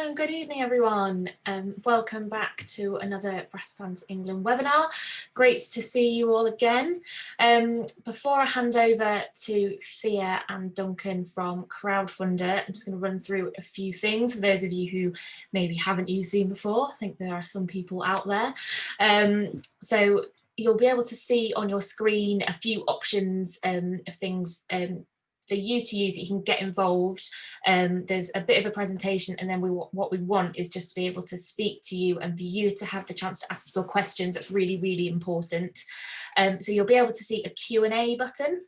Good evening everyone. Welcome back to another Brass Bands England webinar. Great to see you all again. Before I hand over to Thea and Duncan from Crowdfunder, I'm just going to run through a few things for those of you who maybe haven't used Zoom before. I think there are some people out there. So you'll be able to see on your screen a few options of things for you to use that you can get involved. There's a bit of a presentation, and then what we want is just to be able to speak to you and for you to have the chance to ask your questions. That's really, really important. So you'll be able to see a Q&A button.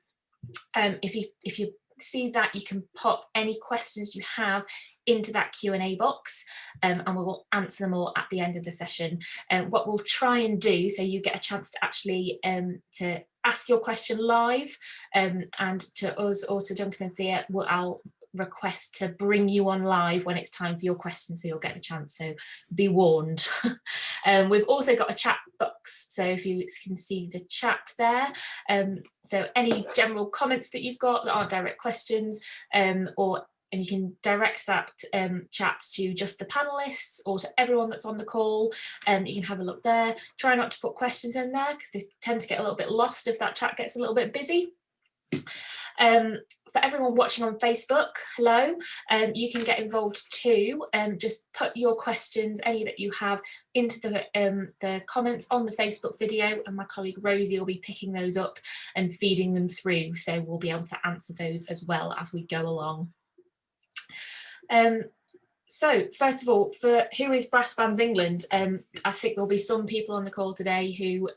If you see that, you can pop any questions you have into that Q&A box, and we will answer them all at the end of the session. What we'll try and do, so you get a chance to actually to ask your question live, and to us or to Duncan and Thea, I'll request to bring you on live when it's time for your question, so you'll get the chance, so be warned. We've also got a chat box, so if you can see the chat there, so any general comments that you've got that aren't direct questions, and you can direct that chat to just the panelists or to everyone that's on the call. You can have a look there. Try not to put questions in there because they tend to get a little bit lost if that chat gets a little bit busy. For everyone watching on Facebook, hello, you can get involved too. Just put your questions, any that you have, into the comments on the Facebook video, and my colleague Rosie will be picking those up and feeding them through, so we'll be able to answer those as well as we go along. So first of all, for who is Brass Bands England, I think there'll be some people on the call today who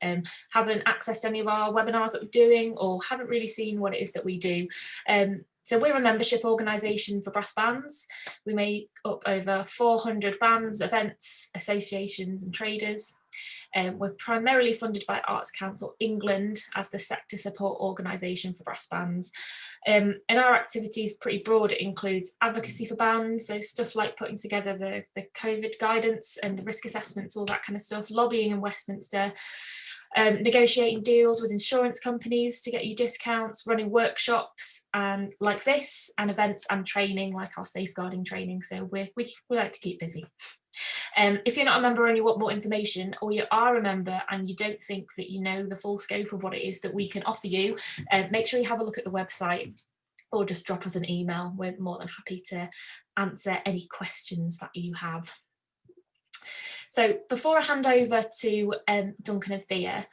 haven't accessed any of our webinars that we're doing or haven't really seen what it is that we do. So we're a membership organisation for brass bands. We make up over 400 bands, events, associations and traders. We're primarily funded by Arts Council England as the sector support organisation for brass bands. And our activity is pretty broad. It includes advocacy for bands, so stuff like putting together the COVID guidance and the risk assessments, all that kind of stuff, lobbying in Westminster, negotiating deals with insurance companies to get you discounts, running workshops and like this, and events and training like our safeguarding training. So we like to keep busy. If you're not a member and you want more information, or you are a member and you don't think that you know the full scope of what it is that we can offer you, make sure you have a look at the website or just drop us an email. We're more than happy to answer any questions that you have. So before I hand over to Duncan and Thea,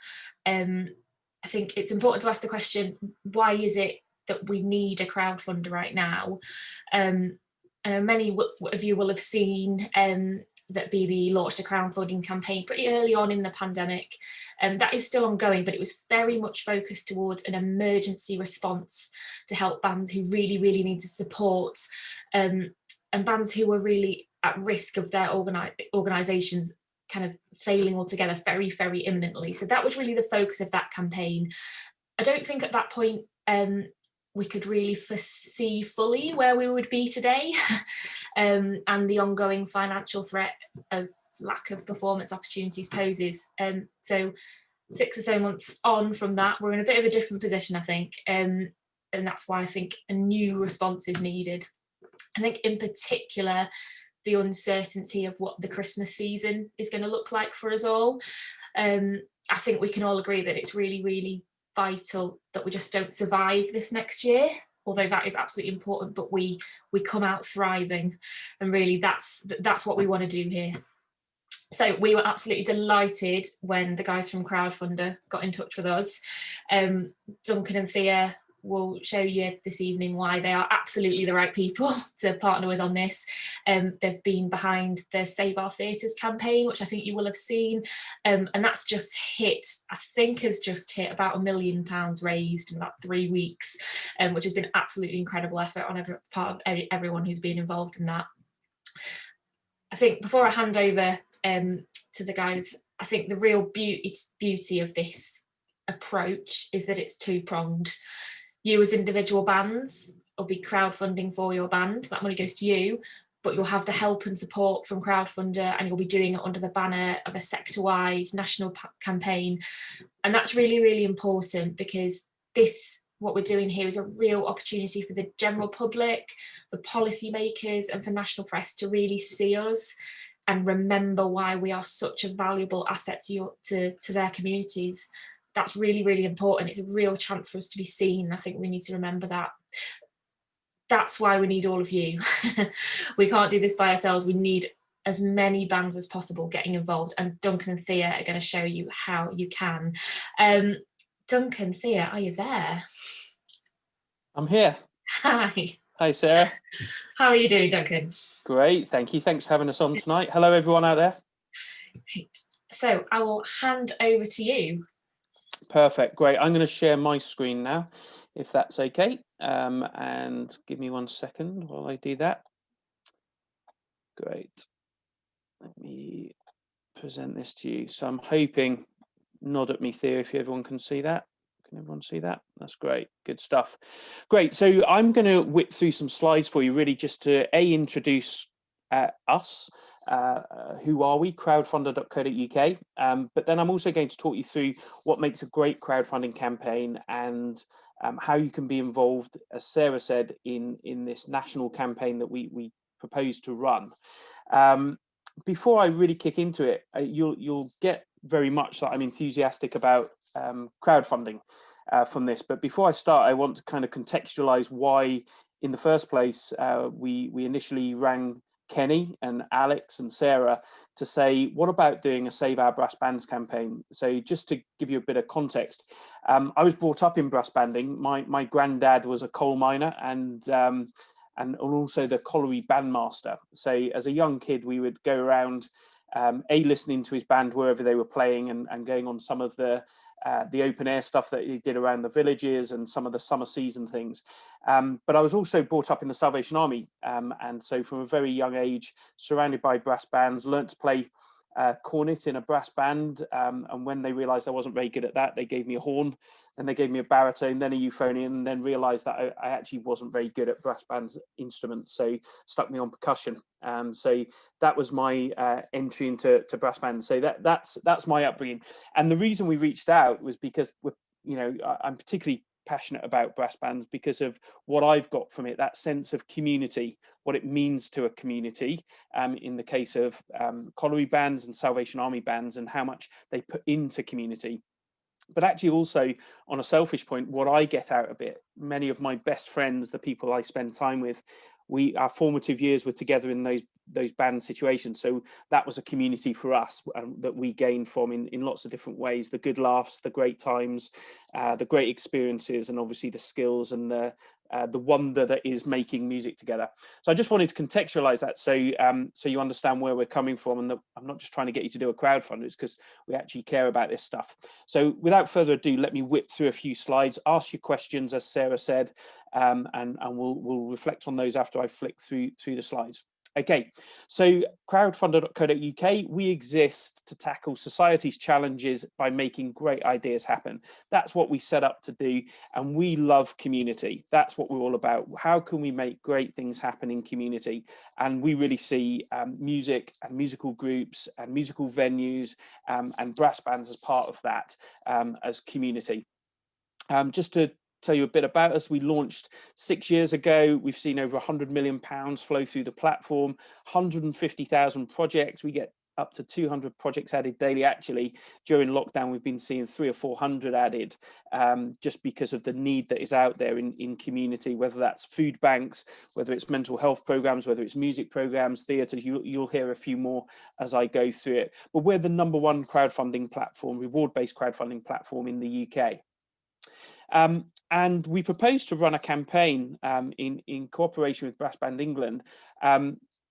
I think it's important to ask the question, why is it that we need a crowdfunder right now? I know many of you will have seen that BBE launched a crowdfunding campaign pretty early on in the pandemic, and that is still ongoing, but it was very much focused towards an emergency response to help bands who really, really needed support, and bands who were really at risk of their organisations kind of failing altogether very, very imminently. So that was really the focus of that campaign. I don't think at that point we could really foresee fully where we would be today, and the ongoing financial threat of lack of performance opportunities poses. So 6 or so months on from that, we're in a bit of a different position, I think, and that's why I think a new response is needed. I think in particular, the uncertainty of what the Christmas season is going to look like for us all. I think we can all agree that it's really, really vital that we just don't survive this next year, although that is absolutely important, but we come out thriving, and really that's what we want to do here. So we were absolutely delighted when the guys from Crowdfunder got in touch with us. Duncan and Thea will show you this evening why they are absolutely the right people to partner with on this. They've been behind the Save Our Theatres campaign, which I think you will have seen, and that's just hit, I think has just hit about £1 million raised in about 3 weeks, which has been absolutely incredible effort on part of everyone who's been involved in that. I think before I hand over to the guys, I think the real beauty of this approach is that it's two-pronged. You as individual bands will be crowdfunding for your band, that money goes to you, but you'll have the help and support from Crowdfunder, and you'll be doing it under the banner of a sector-wide national campaign. And that's really, really important, because this what we're doing here is a real opportunity for the general public, for policymakers and for national press to really see us and remember why we are such a valuable asset to their communities. That's really, really important. It's a real chance for us to be seen. I think we need to remember that. That's why we need all of you. We can't do this by ourselves. We need as many bands as possible getting involved, and Duncan and Thea are going to show you how you can. Duncan, Thea, are you there? I'm here. Hi. Hi, Sarah. How are you doing, Duncan? Great, thank you. Thanks for having us on tonight. Hello, everyone out there. Right. So I will hand over to you. Perfect, great. I'm going to share my screen now, if that's okay. And give me 1 second while I do that. Great. Let me present this to you. So I'm hoping, nod at me, Thea, if everyone can see that. Can everyone see that? That's great. Good stuff. Great. So I'm going to whip through some slides for you, really just to introduce us. Who are we? Crowdfunder.co.uk. But then I'm also going to talk you through what makes a great crowdfunding campaign and how you can be involved, as Sarah said, in this national campaign that we propose to run. Before I really kick into it, you'll get very much that I'm enthusiastic about crowdfunding from this. But before I start, I want to kind of contextualize why, in the first place, we initially rang Kenny and Alex and Sarah to say, what about doing a Save Our Brass Bands campaign? So just to give you a bit of context, I was brought up in brass banding. My granddad was a coal miner and also the colliery bandmaster. So as a young kid, we would go around, listening to his band wherever they were playing and going on some of the open air stuff that he did around the villages and some of the summer season things. But I was also brought up in the Salvation Army. And so from a very young age, surrounded by brass bands, learnt to play cornet in a brass band. And when they realized I wasn't very good at that, they gave me a horn, and they gave me a baritone, then a euphonium, and then realized that I actually wasn't very good at brass bands instruments. So stuck me on percussion. So that was my entry into brass bands. So that's my upbringing. And the reason we reached out was because I'm particularly passionate about brass bands because of what I've got from it, that sense of community, what it means to a community, in the case of colliery bands and Salvation Army bands, and how much they put into community. But actually also, on a selfish point, what I get out of it. Many of my best friends, the people I spend time with, our formative years were together in those band situations. So that was a community for us that we gained from in lots of different ways: the good laughs, the great times, the great experiences, and obviously the skills and the wonder that is making music together. So I just wanted to contextualize that so you understand where we're coming from, and that I'm not just trying to get you to do a crowdfunder, it's because we actually care about this stuff. So without further ado, let me whip through a few slides, ask you questions, as Sarah said, and we'll reflect on those after I flick through the slides. Okay, so crowdfunder.co.uk, we exist to tackle society's challenges by making great ideas happen. That's what we set up to do, and we love community. That's what we're all about. How can we make great things happen in community? And we really see music and musical groups and musical venues and brass bands as part of that, as community. Just to tell you a bit about us, we launched 6 years ago. We've seen over £100 million flow through the platform, 150,000 projects. We get up to 200 projects added daily. Actually, during lockdown, we've been seeing 300 or 400 added, just because of the need that is out there in community, whether that's food banks, whether it's mental health programs, whether it's music programs, theatres. You'll hear a few more as I go through it. But we're the #1 crowdfunding platform, reward-based crowdfunding platform in the UK. And we propose to run a campaign in cooperation with Brass Band England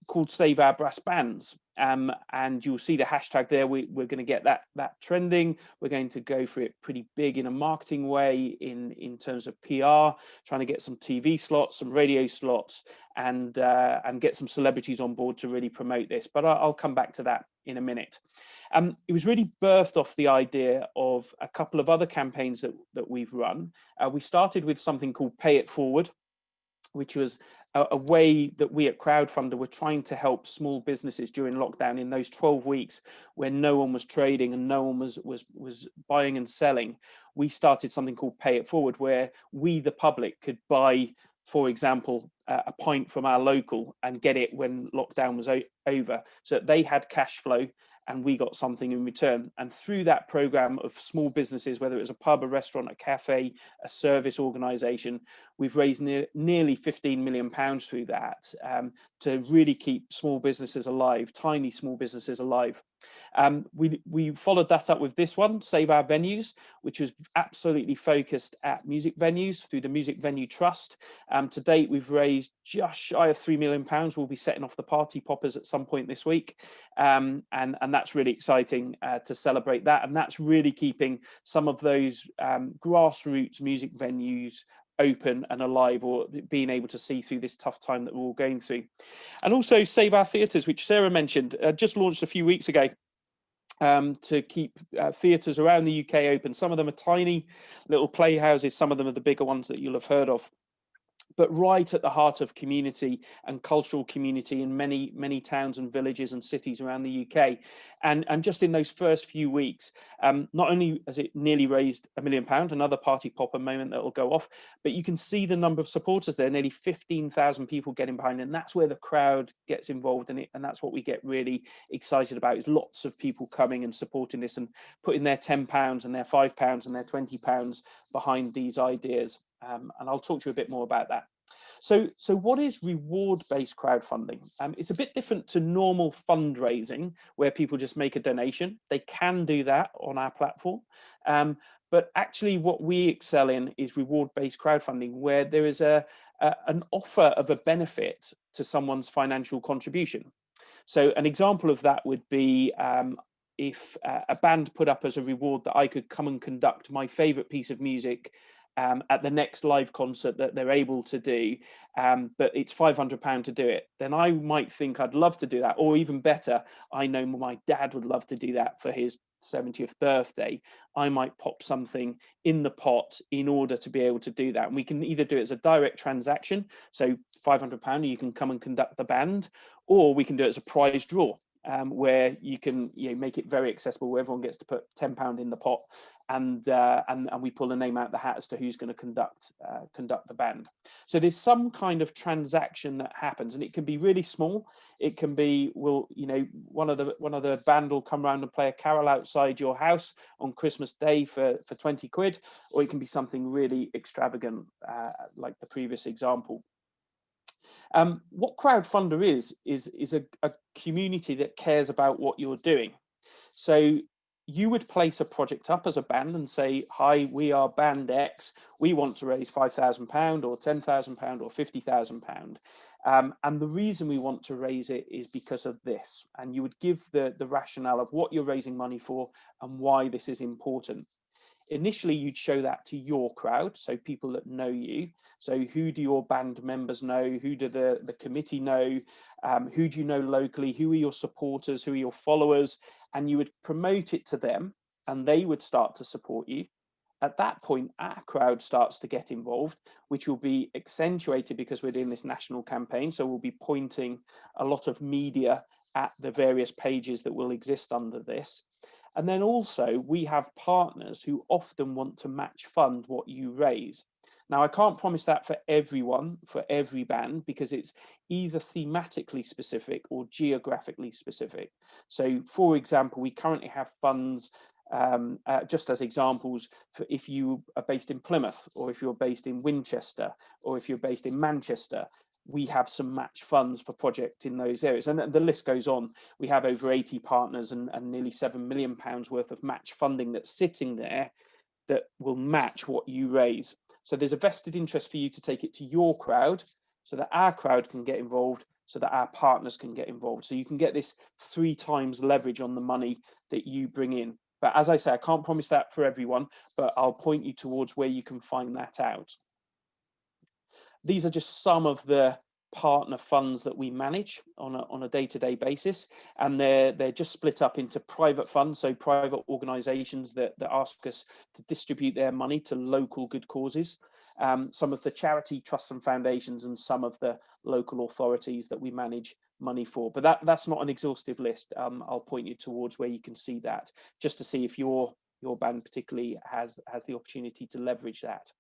called Save Our Brass Bands. And you'll see the hashtag there. We're going to get that trending. We're going to go for it pretty big in a marketing way, in terms of PR, trying to get some TV slots, some radio slots, and get some celebrities on board to really promote this. But I'll come back to that in a minute. It was really birthed off the idea of a couple of other campaigns that we've run. We started with something called Pay It Forward. which was a way that we at Crowdfunder were trying to help small businesses during lockdown in those 12 weeks when no one was trading and no one was buying and selling. We started something called Pay It Forward, where we, the public, could buy, for example, a pint from our local and get it when lockdown was over, so that they had cash flow and we got something in return. And through that program of small businesses, whether it was a pub, a restaurant, a cafe, a service organization, we've raised nearly £15 million through that, to really keep small businesses alive, tiny small businesses alive. We followed that up with this one, Save Our Venues, which was absolutely focused at music venues through the Music Venue Trust. To date, we've raised just shy of £3 million. We'll be setting off the party poppers at some point this week. And that's really exciting to celebrate that. And that's really keeping some of those grassroots music venues open and alive, or being able to see through this tough time that we're all going through. And also Save Our Theatres, which Sarah mentioned, just launched a few weeks ago, to keep theatres around the UK open. Some of them are tiny little playhouses, some of them are the bigger ones that you'll have heard of, but right at the heart of community and cultural community in many towns and villages and cities around the UK. And just in those first few weeks, not only has it nearly raised £1 million, another party popper moment that will go off, but you can see the number of supporters there, nearly 15,000 people getting behind it. And that's where the crowd gets involved in it. And that's what we get really excited about, is lots of people coming and supporting this and putting their £10 and their £5 and their £20 behind these ideas. And I'll talk to you a bit more about that. So what is reward-based crowdfunding? It's a bit different to normal fundraising, where people just make a donation. They can do that on our platform. But actually what we excel in is reward-based crowdfunding, where there is an offer of a benefit to someone's financial contribution. So an example of that would be if a band put up as a reward that I could come and conduct my favorite piece of music at the next live concert that they're able to do, but it's £500 to do it, then I might think I'd love to do that. Or even better, I know my dad would love to do that for his 70th birthday. I might pop something in the pot in order to be able to do that. And we can either do it as a direct transaction, so £500, you can come and conduct the band, or we can do it as a prize draw. Where you can make it very accessible, where everyone gets to put £10 in the pot, and we pull a name out the hat as to who's going to conduct the band. So there's some kind of transaction that happens, and it can be really small. It can be, one of the band will come around and play a carol outside your house on Christmas Day for 20 quid, or it can be something really extravagant, like the previous example. What Crowdfunder is a community that cares about what you're doing. So you would place a project up as a band and say, hi, we are Band X. We want to raise £5,000 or £10,000 or £50,000. And the reason we want to raise it is because of this. And you would give the rationale of what you're raising money for and why this is important. Initially, you'd show that to your crowd, so people that know you. So who do your band members know? Who do the committee know? Who do you know locally? Who are your supporters? Who are your followers? And you would promote it to them, and they would start to support you. At that point, our crowd starts to get involved, which will be accentuated because we're doing this national campaign. So we'll be pointing a lot of media at the various pages that will exist under this. And then also we have partners who often want to match fund what you raise. Now, I can't promise that for everyone, for every band, because it's either thematically specific or geographically specific. So, for example, we currently have funds, just as examples, for if you are based in Plymouth, or if you're based in Winchester, or if you're based in Manchester. We have some match funds for projects in those areas, and the list goes on. We have over 80 partners and nearly £7 million worth of match funding that's sitting there that will match what you raise. So there's a vested interest for you to take it to your crowd, so that our crowd can get involved, so that our partners can get involved. So you can get this 3 times leverage on the money that you bring in. But as I say, I can't promise that for everyone, but I'll point you towards where you can find that out. These are just some of the partner funds that we manage on a day-to-day basis, and they're just split up into private funds, so private organizations that ask us to distribute their money to local good causes, some of the charity trusts and foundations, and some of the local authorities that we manage money for. But that's not an exhaustive list. I'll point you towards where you can see that, just to see if your band particularly has the opportunity to leverage that.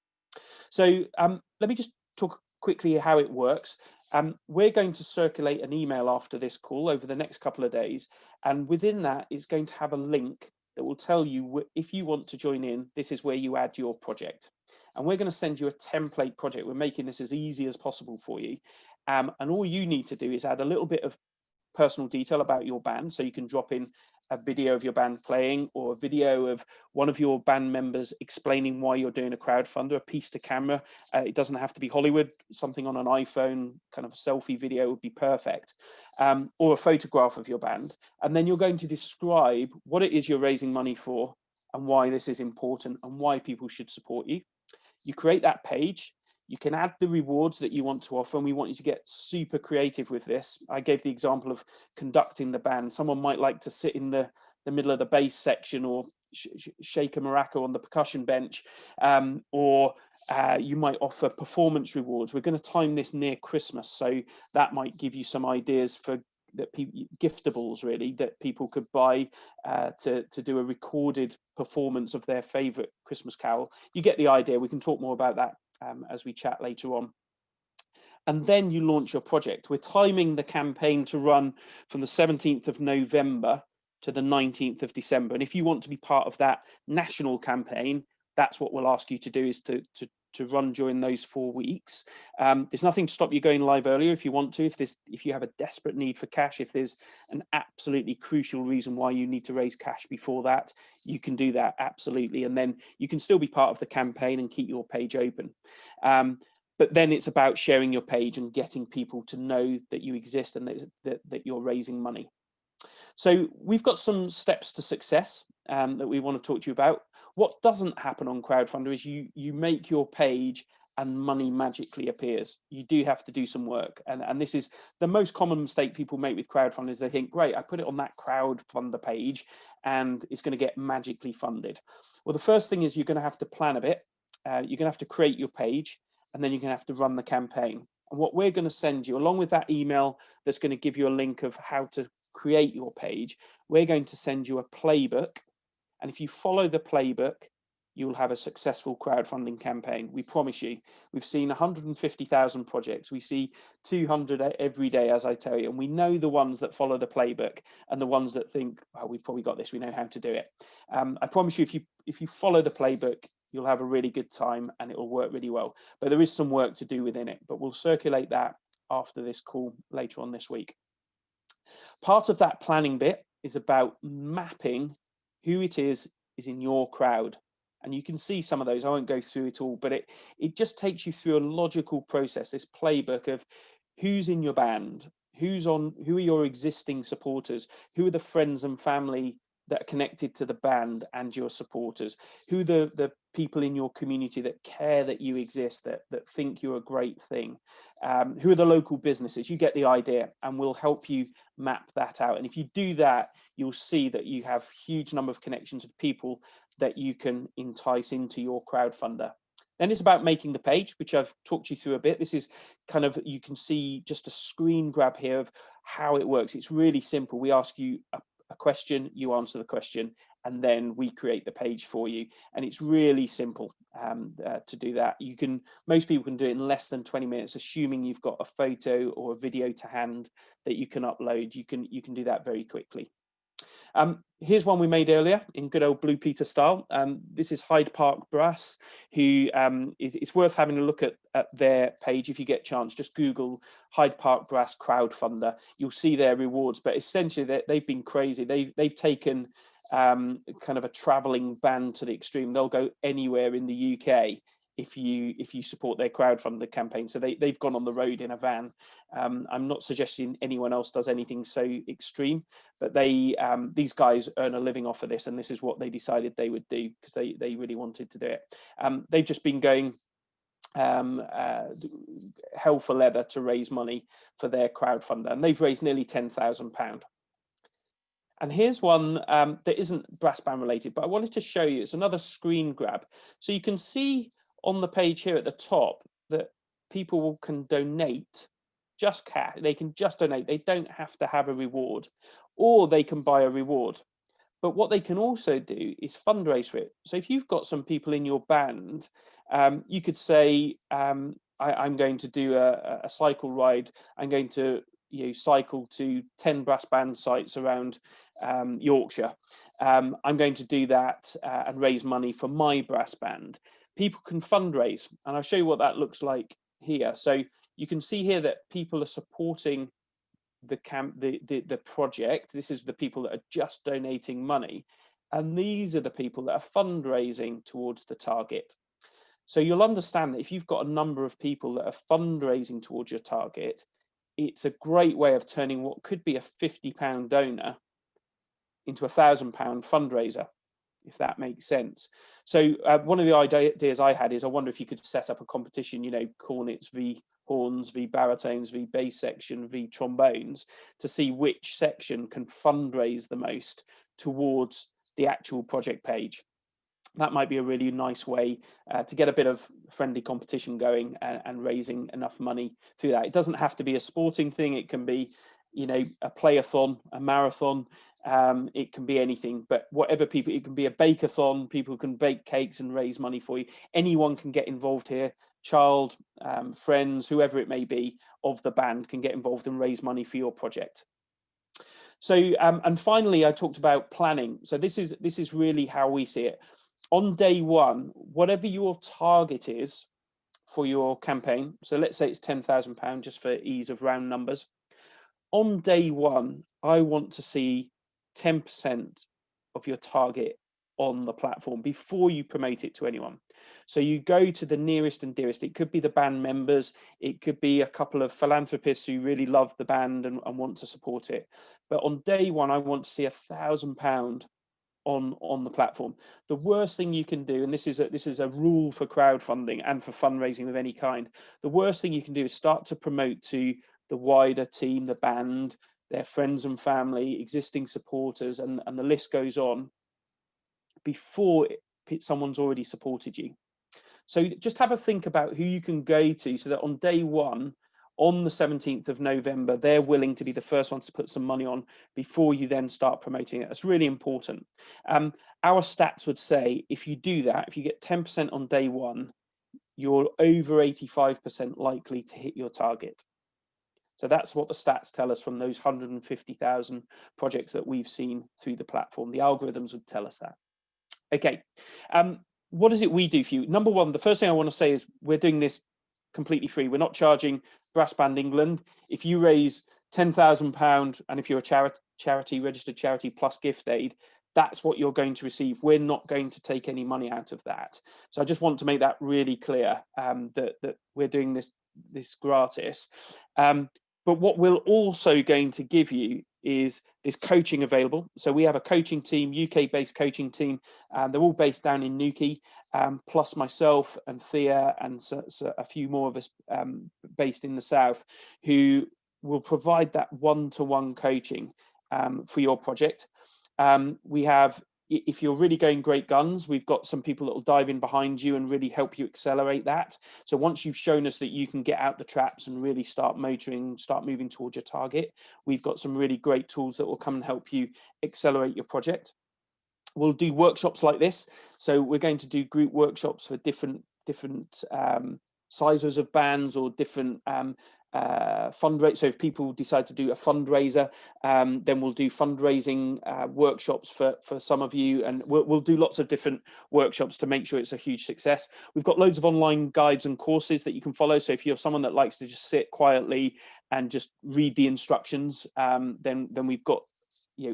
So let me just talk quickly how it works. We're going to circulate an email after this call over the next couple of days, and within that is going to have a link that will tell you if you want to join in, this is where you add your project. And we're going to send you a template project. We're making this as easy as possible for you. And all you need to do is add a little bit of personal detail about your band. So you can drop in a video of your band playing, or a video of one of your band members explaining why you're doing a crowdfunder, a piece to camera. It doesn't have to be Hollywood, something on an iPhone, kind of a selfie video would be perfect, or a photograph of your band. And then you're going to describe what it is you're raising money for and why this is important and why people should support you. You create that page. You can add the rewards that you want to offer, and we want you to get super creative with this. I gave the example of conducting the band. Someone might like to sit in the middle of the bass section, or shake a maraca on the percussion bench, or you might offer performance rewards. We're going to time this near Christmas, so that might give you some ideas for giftables really that people could buy to do a recorded performance of their favorite Christmas carol. You get the idea. We can talk more about that as we chat later on. And then you launch your project. We're timing the campaign to run from the 17th of November to the 19th of December. And if you want to be part of that national campaign, that's what we'll ask you to do, is to run during those 4 weeks. There's nothing to stop you going live earlier if you want to. If you have a desperate need for cash, if there's an absolutely crucial reason why you need to raise cash before that, you can do that, absolutely. And then you can still be part of the campaign and keep your page open. But then it's about sharing your page and getting people to know that you exist and that you're raising money. So we've got some steps to success that we want to talk to you about. What doesn't happen on Crowdfunder is you make your page and money magically appears. You do have to do some work. And this is the most common mistake people make with crowdfunding, is they think, great, I put it on that Crowdfunder page and it's going to get magically funded. Well, the first thing is you're going to have to plan a bit. You're going to have to create your page, and then you're going to have to run the campaign. And what we're going to send you, along with that email that's going to give you a link of how to create your page, we're going to send you a playbook. And if you follow the playbook, you'll have a successful crowdfunding campaign. We promise you. We've seen 150,000 projects. We see 200 every day, as I tell you. And we know the ones that follow the playbook and the ones that think, oh, we've probably got this, we know how to do it. I promise you, if you follow the playbook, you'll have a really good time and it will work really well. But there is some work to do within it. But we'll circulate that after this call later on this week. Part of that planning bit is about mapping who it is in your crowd. And you can see some of those. I won't go through it all, but it just takes you through a logical process, this playbook of who's in your band, who are your existing supporters, who are the friends and family that are connected to the band and your supporters, who are the people in your community that care that you exist, that think you're a great thing, who are the local businesses. You get the idea, and we'll help you map that out. And if you do that, you'll see that you have huge number of connections of people that you can entice into your crowdfunder. Then it's about making the page, which I've talked you through a bit. This is kind of, you can see just a screen grab here of how it works. It's really simple. We ask you a question, you answer the question, and then we create the page for you. And it's really simple to do that. Most people can do it in less than 20 minutes, assuming you've got a photo or a video to hand that you can upload. You can do that very quickly. Here's one we made earlier in good old Blue Peter style. This is Hyde Park Brass, who it's worth having a look at their page if you get a chance. Just Google Hyde Park Brass crowdfunder. You'll see their rewards, but essentially they've been crazy. They've taken kind of a traveling band to the extreme. They'll go anywhere in the UK if you support their crowdfunder campaign. So they've gone on the road in a van. I'm not suggesting anyone else does anything so extreme, but these guys earn a living off of this, and this is what they decided they would do because they really wanted to do it. They've just been going hell for leather to raise money for their crowdfunder, and they've raised nearly £10,000. And here's one that isn't brass band related, but I wanted to show you. It's another screen grab. So you can see on the page here at the top that people can donate just cash. They can just donate. They don't have to have a reward, or they can buy a reward. But what they can also do is fundraise for it. So if you've got some people in your band, you could say, I'm going to do a cycle ride. I'm going to cycle to 10 brass band sites around Yorkshire. I'm going to do that and raise money for my brass band. People can fundraise, and I'll show you what that looks like here. So you can see here that people are supporting the project. This is the people that are just donating money, and these are the people that are fundraising towards the target. So you'll understand that if you've got a number of people that are fundraising towards your target, it's a great way of turning what could be a £50 donor into a £1,000 fundraiser, if that makes sense. So one of the ideas I had is, I wonder if you could set up a competition, cornets v horns v baritones v bass section v trombones, to see which section can fundraise the most towards the actual project page. That might be a really nice way to get a bit of friendly competition going and raising enough money through that. It doesn't have to be a sporting thing. It can be, a playathon, a marathon. It can be anything, but whatever people, it can be a bake-a-thon. People can bake cakes and raise money for you. Anyone can get involved here. Child, friends, whoever it may be of the band can get involved and raise money for your project. So, and finally, I talked about planning. So this is really how we see it. On day one, whatever your target is for your campaign, so let's say it's £10,000, just for ease of round numbers. On day one, I want to see 10% of your target on the platform before you promote it to anyone. So you go to the nearest and dearest. It could be the band members. It could be a couple of philanthropists who really love the band and want to support it. But on day one, I want to see £1,000 on the platform. The worst thing you can do, and this is a rule for crowdfunding and for fundraising of any kind, the worst thing you can do is start to promote to the wider team, the band, their friends and family, existing supporters, and the list goes on, before someone's already supported you. So just have a think about who you can go to, so that on day one, on the 17th of November, they're willing to be the first ones to put some money on before you then start promoting it. That's really important. Our stats would say, if you do that, if you get 10% on day one, you're over 85% likely to hit your target. So that's what the stats tell us from those 150,000 projects that we've seen through the platform. The algorithms would tell us that. Okay, what is it we do for you? Number one, the first thing I want to say is we're doing this completely free. We're not charging Brass Band England. If you raise £10,000, and if you're a charity, registered charity plus gift aid, that's what you're going to receive. We're not going to take any money out of that. So I just want to make that really clear, that we're doing this gratis. But what we're also going to give you is this coaching available. So we have a coaching team, UK-based coaching team. They're all based down in Newquay, plus myself and Thea and so a few more of us based in the south, who will provide that one-to-one coaching for your project. We have, if you're really going great guns, we've got some people that will dive in behind you and really help you accelerate that. So once you've shown us that you can get out the traps and really start moving towards your target, we've got some really great tools that will come and help you accelerate your project. We'll do workshops like this. So we're going to do group workshops for different sizes of bands or different fundraise. So if people decide to do a fundraiser, then we'll do fundraising workshops for some of you, and we'll do lots of different workshops to make sure it's a huge success. We've got loads of online guides and courses that you can follow. So if you're someone that likes to just sit quietly and just read the instructions, then we've got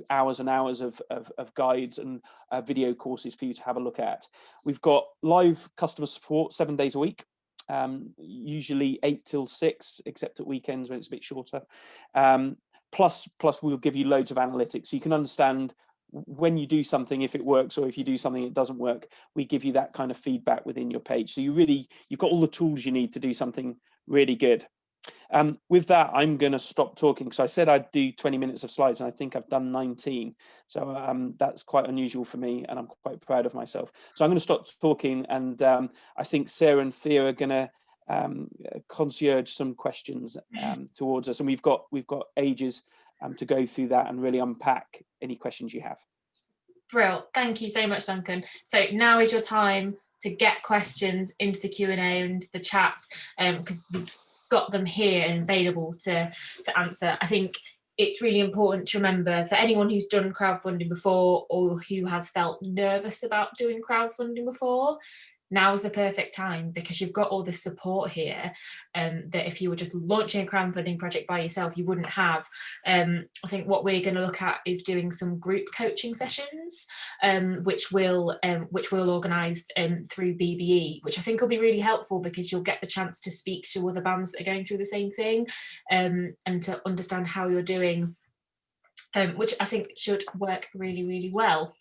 hours and hours of guides and video courses for you to have a look at. We've got live customer support 7 days a week. Usually 8 till 6, except at weekends when it's a bit shorter. Plus we'll give you loads of analytics, so you can understand when you do something, if it works, or if you do something it doesn't work, we give you that kind of feedback within your page. So you've got all the tools you need to do something really good. With that, I'm going to stop talking because I said I'd do 20 minutes of slides, and I think I've done 19. So that's quite unusual for me, and I'm quite proud of myself. So I'm going to stop talking, and I think Sarah and Thea are going to concierge some questions towards us, and we've got ages to go through that and really unpack any questions you have. Brill, thank you so much, Duncan. So now is your time to get questions into the Q&A and the chat, because we've got them here and available to answer. I think it's really important to remember, for anyone who's done crowdfunding before or who has felt nervous about doing crowdfunding before, now is the perfect time, because you've got all this support here that if you were just launching a crowdfunding project by yourself, you wouldn't have. I think what we're going to look at is doing some group coaching sessions, which we'll organise through BBE, which I think will be really helpful, because you'll get the chance to speak to other bands that are going through the same thing, and to understand how you're doing, which I think should work really, really well.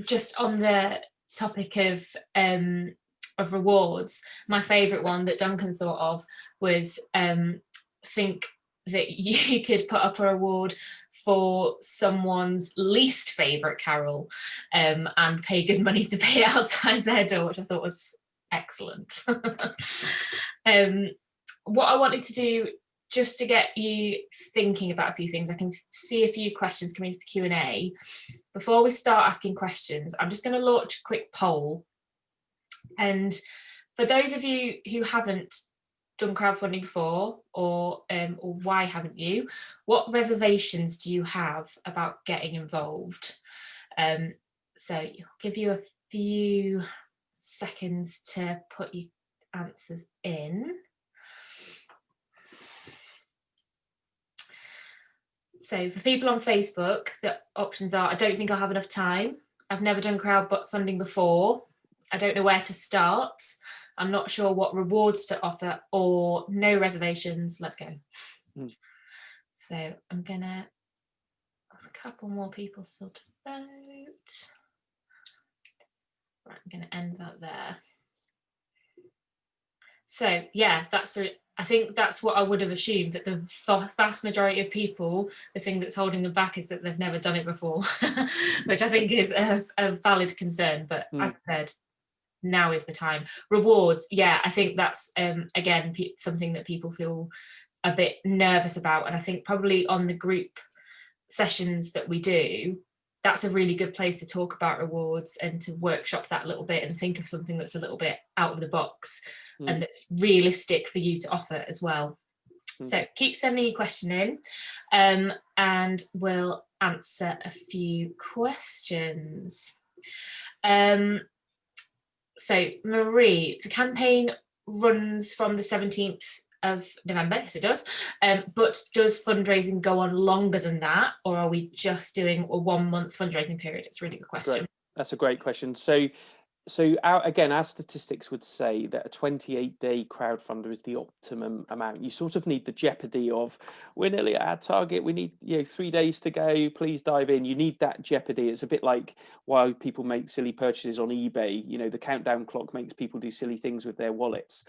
Just on the topic of rewards, my favourite one that Duncan thought of was think that you could put up a reward for someone's least favourite carol, and pay good money to pay outside their door, which I thought was excellent. What I wanted to do, just to get you thinking about a few things, I can see a few questions coming into the Q&A. Before we start asking questions, I'm just going to launch a quick poll. And for those of you who haven't done crowdfunding before, or why haven't you, what reservations do you have about getting involved? So I'll give you a few seconds to put your answers in. So for people on Facebook, the options are: I don't think I'll have enough time, I've never done crowdfunding before, I don't know where to start, I'm not sure what rewards to offer, or no reservations, let's go. So I'm gonna ask a couple more people sort of vote. Right, I'm gonna end that there. So yeah, I think that's what I would have assumed, that the vast majority of people, the thing that's holding them back is that they've never done it before, which I think is a valid concern. But as I said, now is the time. Rewards, yeah, I think that's again something that people feel a bit nervous about, and I think probably on the group sessions that we do, that's a really good place to talk about rewards and to workshop that a little bit and think of something that's a little bit out of the box and that's realistic for you to offer as well. So keep sending your question in, and we'll answer a few questions. So Marie, the campaign runs from the 17th of November, yes it does, but does fundraising go on longer than that, or are we just doing a 1 month fundraising period? It's a really good question. Great. That's a great question. So our statistics would say that a 28-day crowdfunder is the optimum amount. You sort of need the jeopardy of, we're nearly at our target, we need 3 days to go, please dive in. You need that jeopardy. It's a bit like why people make silly purchases on eBay. The countdown clock makes people do silly things with their wallets.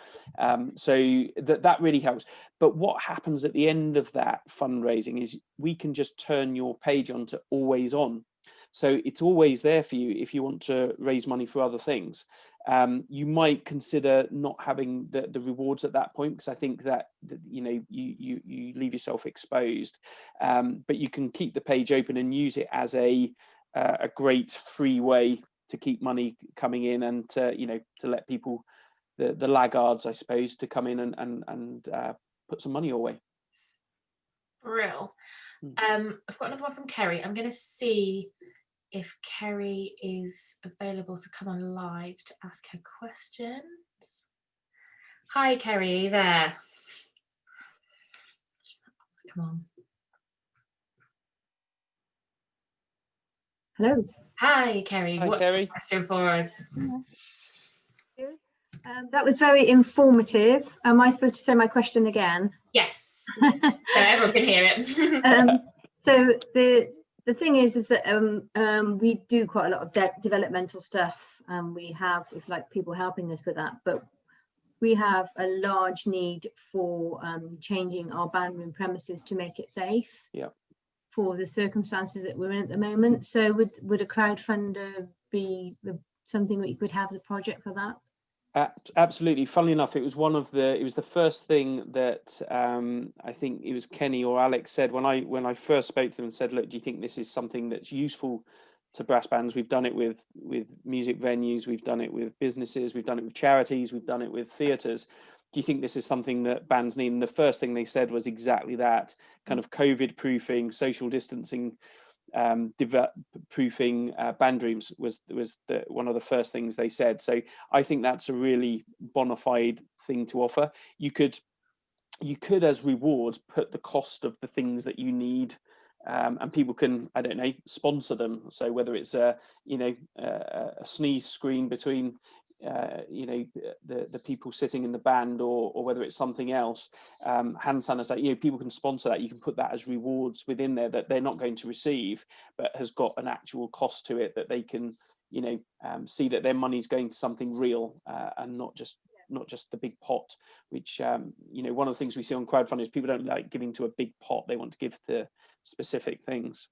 So that really helps. But what happens at the end of that fundraising is we can just turn your page on to always on. So it's always there for you if you want to raise money for other things. You might consider not having the rewards at that point, because I think that you leave yourself exposed. But you can keep the page open and use it as a great free way to keep money coming in, and to let people, the laggards, I suppose, to come in and put some money your way. Real. I've got another one from Kerry. I'm going to see if Kerry is available to come on live to ask her questions. Hi Kerry, are you there? Come on. Hello. Hi Kerry. Hi, what's Kerry. your question for us? That was very informative. Am I supposed to say my question again? Yes. So everyone can hear it. So The thing is that we do quite a lot of developmental stuff, and we have, if like, people helping us with that, but we have a large need for changing our band room premises to make it safe. Yeah. For the circumstances that we're in at the moment. So would a crowdfunder be something that you could have as a project for that? Absolutely. Funnily enough, it was the first thing that I think it was Kenny or Alex said when I first spoke to them and said, look, do you think this is something that's useful to brass bands? We've done it with music venues, we've done it with businesses, we've done it with charities, we've done it with theatres. Do you think this is something that bands need? And the first thing they said was exactly that, kind of COVID proofing, social distancing, proofing band rooms was one of the first things they said. So I think that's a really bona fide thing to offer. You could as rewards put the cost of the things that you need, and people can, I don't know, sponsor them. So whether it's a sneeze screen between the people sitting in the band, or whether it's something else, hand sanitizer, people can sponsor that. You can put that as rewards within there that they're not going to receive, but has got an actual cost to it, that they can see that their money's going to something real, and not just the big pot, which one of the things we see on crowdfunding is people don't like giving to a big pot. They want to give to specific things.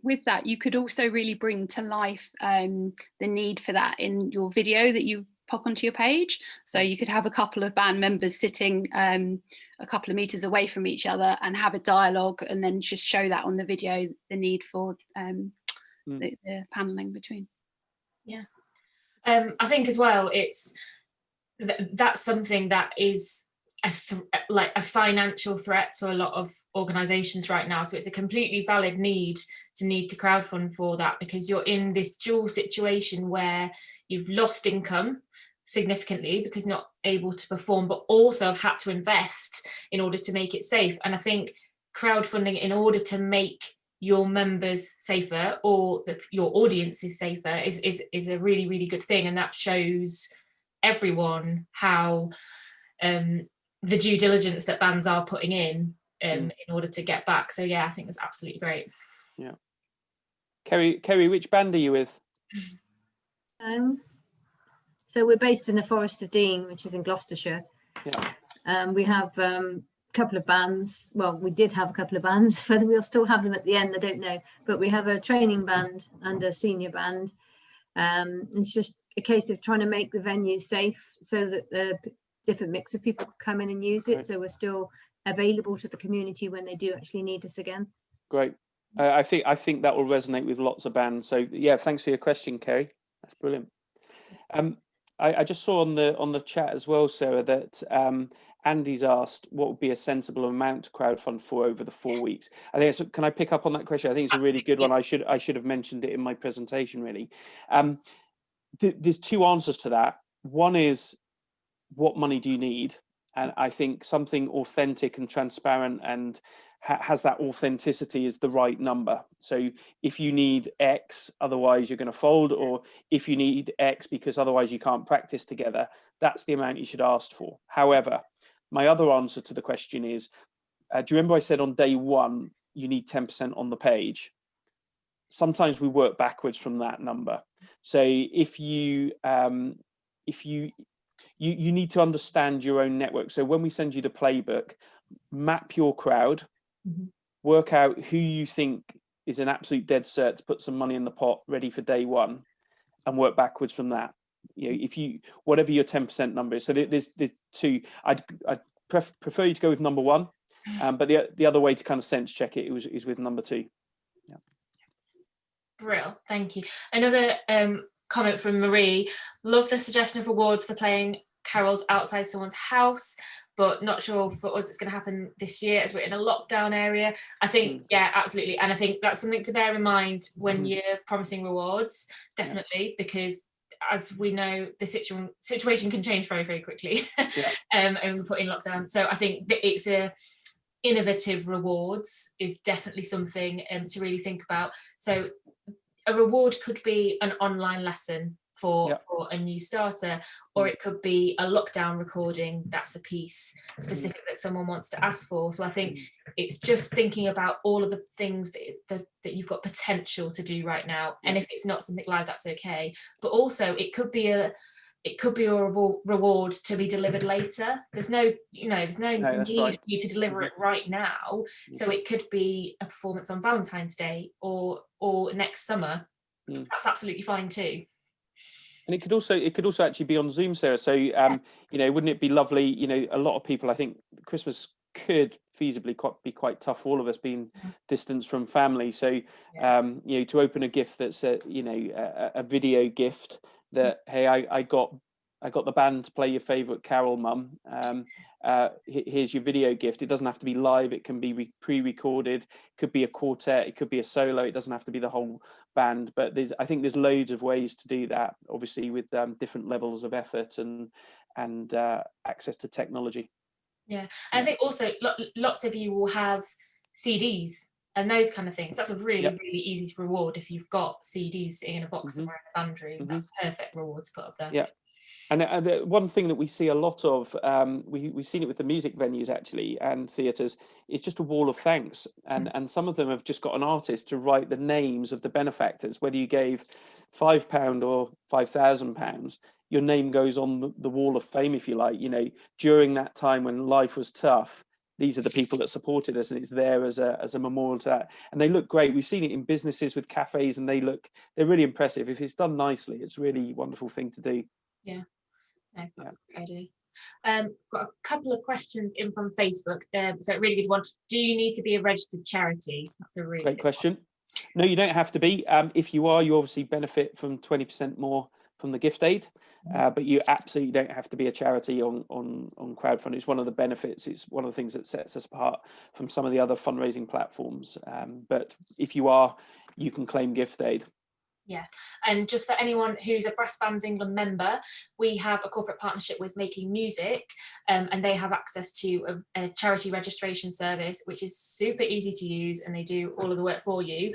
With that, you could also really bring to life the need for that in your video that you pop onto your page. So you could have a couple of band members sitting a couple of meters away from each other and have a dialogue, and then just show that on the video, the need for the paneling between. Yeah. I think as well, it's that's something that is like a financial threat to a lot of organizations right now. So it's a completely valid need to crowdfund for that, because you're in this dual situation where you've lost income significantly because you're not able to perform, but also have had to invest in order to make it safe. And I think crowdfunding, in order to make your members safer, or your audience is safer, is a really, really good thing. And that shows everyone how the due diligence that bands are putting in order to get back. So yeah, I think that's absolutely great. Yeah. Kerry, which band are you with? So we're based in the Forest of Dean, which is in Gloucestershire. Yeah. We have a couple of bands. Well, we did have a couple of bands. Whether we'll still have them at the end, I don't know. But we have a training band and a senior band. It's just a case of trying to make the venue safe so that the different mix of people could come in and use it. So we're still available to the community when they do actually need us again. Great. I think that will resonate with lots of bands. So yeah, thanks for your question, Kerry. That's brilliant. I just saw on the chat as well, Sarah, that Andy's asked what would be a sensible amount to crowdfund for over the 4 weeks. I think can I pick up on that question? I think it's a really good one. I should have mentioned it in my presentation, really. There's two answers to that. One is, what money do you need? And I think something authentic and transparent and has that authenticity is the right number. So if you need X, otherwise you're going to fold, or if you need X because otherwise you can't practice together, that's the amount you should ask for. However, my other answer to the question is, do you remember I said on day one, you need 10% on the page? Sometimes we work backwards from that number. So if you need to understand your own network. So when we send you the playbook, map your crowd, work out who you think is an absolute dead cert to put some money in the pot ready for day one, and work backwards from that. If you, whatever your 10% number is. So there's two. I'd prefer you to go with number one, but the other way to kind of sense check it is with number two. Yeah. Brill, thank you. Another comment from Marie: love the suggestion of rewards for playing carols outside someone's house, but not sure for us it's going to happen this year as we're in a lockdown area. I think, yeah, absolutely. And I think that's something to bear in mind when you're promising rewards, definitely, because as we know, the situation can change very, very quickly and we put in lockdown. So I think that it's innovative rewards is definitely something to really think about. So a reward could be an online lesson. for a new starter, or it could be a lockdown recording that's a piece specific that someone wants to ask for. So I think it's just thinking about all of the things that you've got potential to do right now, and if it's not something live, that's okay. But also it could be a reward to be delivered later. There's no need for you to deliver it right now. So it could be a performance on Valentine's Day or next summer. That's absolutely fine too. And it could also actually be on Zoom, Sarah. So wouldn't it be lovely? A lot of people, I think Christmas could feasibly be quite tough for all of us, being distanced from family. So to open a gift that's a video gift that, hey, I got the band to play your favorite carol, Mum. Here's your video gift. It doesn't have to be live. It can be pre-recorded. It could be a quartet. It could be a solo. It doesn't have to be the whole band. But I think there's loads of ways to do that. Obviously, with different levels of effort and access to technology. Yeah, and I think also lots of you will have CDs and those kind of things. That's a really easy to reward if you've got CDs sitting in a box somewhere in a band room. That's a perfect reward to put up there. Yeah. And one thing that we see a lot of, we've seen it with the music venues actually and theatres, it's just a wall of thanks. And some of them have just got an artist to write the names of the benefactors, whether you gave £5 or £5,000, your name goes on the wall of fame, if you like. During that time when life was tough, these are the people that supported us, and it's there as a memorial to that. And they look great. We've seen it in businesses with cafes, and they're really impressive. If it's done nicely, it's a really wonderful thing to do. Yeah. No, that's a great idea. Got a couple of questions in from Facebook. So a really good one. Do you need to be a registered charity? That's a really great question. No, you don't have to be. If you are, you obviously benefit from 20% more from the gift aid, but you absolutely don't have to be a charity on crowdfunding. It's one of the benefits. It's one of the things that sets us apart from some of the other fundraising platforms. But if you are, you can claim gift aid. Yeah, and just for anyone who's a Brass Bands England member, we have a corporate partnership with Making Music, and they have access to a charity registration service, which is super easy to use, and they do all of the work for you.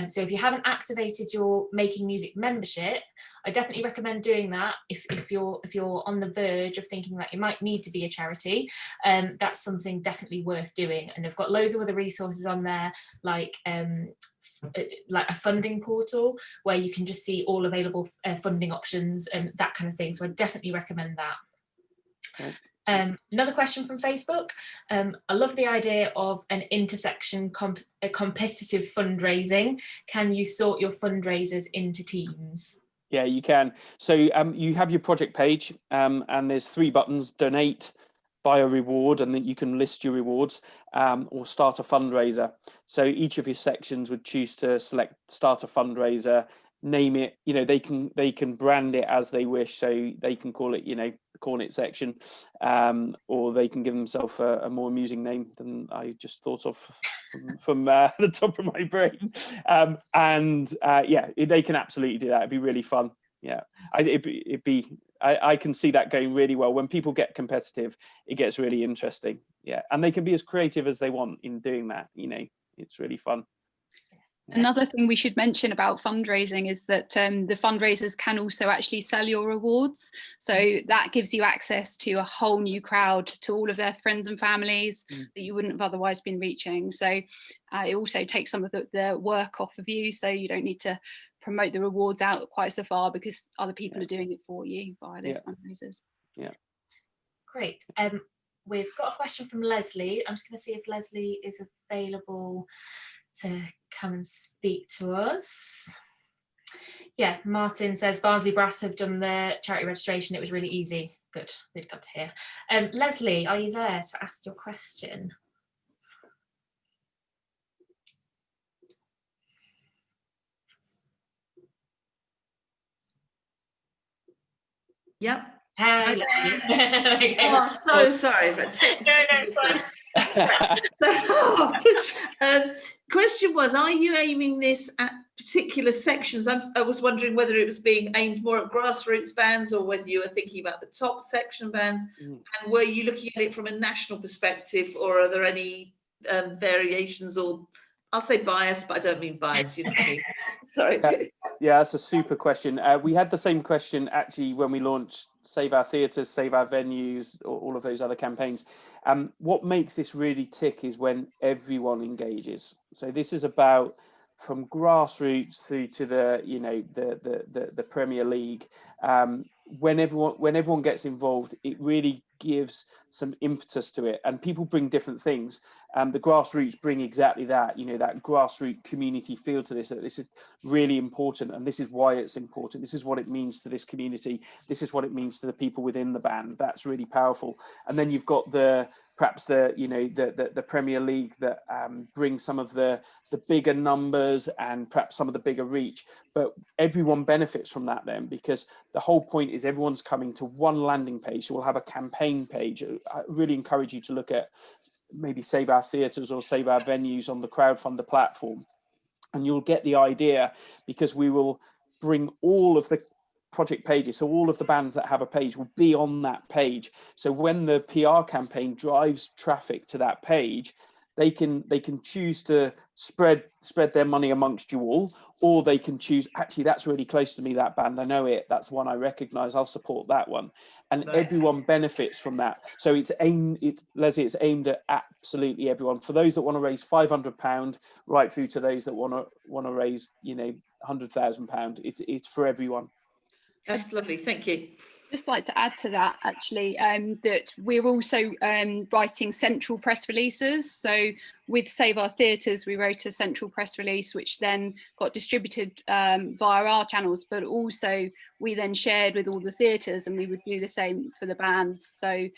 So if you haven't activated your Making Music membership, I definitely recommend doing that if you're on the verge of thinking that you might need to be a charity. That's something definitely worth doing, and they've got loads of other resources on there, like a funding portal where you can just see all available funding options and that kind of thing. So I definitely recommend that. Another question from Facebook. I love the idea of an intersection competitive fundraising. Can you sort your fundraisers into teams? Yeah, you can. So you have your project page, and there's 3 buttons: donate, buy a reward, and then you can list your rewards, or start a fundraiser. So each of your sections would choose to select start a fundraiser, name it. They can brand it as they wish. So they can call it, the Cornet section, or they can give themselves a more amusing name than I just thought of from the top of my brain. They can absolutely do that. It'd be really fun. Yeah, I can see that going really well. When people get competitive, it gets really interesting. Yeah, and they can be as creative as they want in doing that. It's really fun. Another thing we should mention about fundraising is that the fundraisers can also actually sell your rewards. So that gives you access to a whole new crowd, to all of their friends and families that you wouldn't have otherwise been reaching. So it also takes some of the work off of you. So you don't need to promote the rewards out quite so far, because other people are doing it for you via those fundraisers. Yeah. Great. We've got a question from Leslie. I'm just going to see if Leslie is available to come and speak to us. Yeah, Martin says Barnsley Brass have done the charity registration. It was really easy. Good, really good to hear. Leslie, are you there to ask your question? Yep. Hi. Okay. Oh, I'm so sorry for question was, are you aiming this at particular sections? I was wondering whether it was being aimed more at grassroots bands, or whether you were thinking about the top section bands, and were you looking at it from a national perspective, or are there any variations, or I'll say bias, but I don't mean bias, you know what I mean? Sorry. Yeah, that's a super question. We had the same question actually when we launched Save Our Theatres, Save Our Venues, or all of those other campaigns. What makes this really tick is when everyone engages. So this is about from grassroots through to the, you know, the Premier League. When everyone gets involved, it really gives some impetus to it, and people bring different things. The grassroots bring exactly that, you know, that grassroots community feel to this. That this is really important, and this is why it's important. This is what it means to this community. This is what it means to the people within the band. That's really powerful. And then you've got perhaps the Premier League that brings some of the bigger numbers and perhaps some of the bigger reach. But everyone benefits from that then, because the whole point is everyone's coming to one landing page. So we'll have a campaign page. I really encourage you to look at maybe Save Our Theatres or Save Our Venues on the Crowdfunder platform, and you'll get the idea, because we will bring all of the project pages, so all of the bands that have a page will be on that page. So when the PR campaign drives traffic to that page, they can choose to spread their money amongst you all, or they can choose, actually that's really close to me, that band, I know it, that's one I recognize, I'll support that one. And everyone benefits from that. So Leslie, it's aimed at absolutely everyone, for those that want to raise £500 right through to those that want to raise, you know, £100,000. It's for everyone. That's lovely, thank you. Just like to add to that, actually, that we're also writing central press releases. So with Save Our Theatres, we wrote a central press release, which then got distributed via our channels, but also we then shared with all the theatres, and we would do the same for the bands. So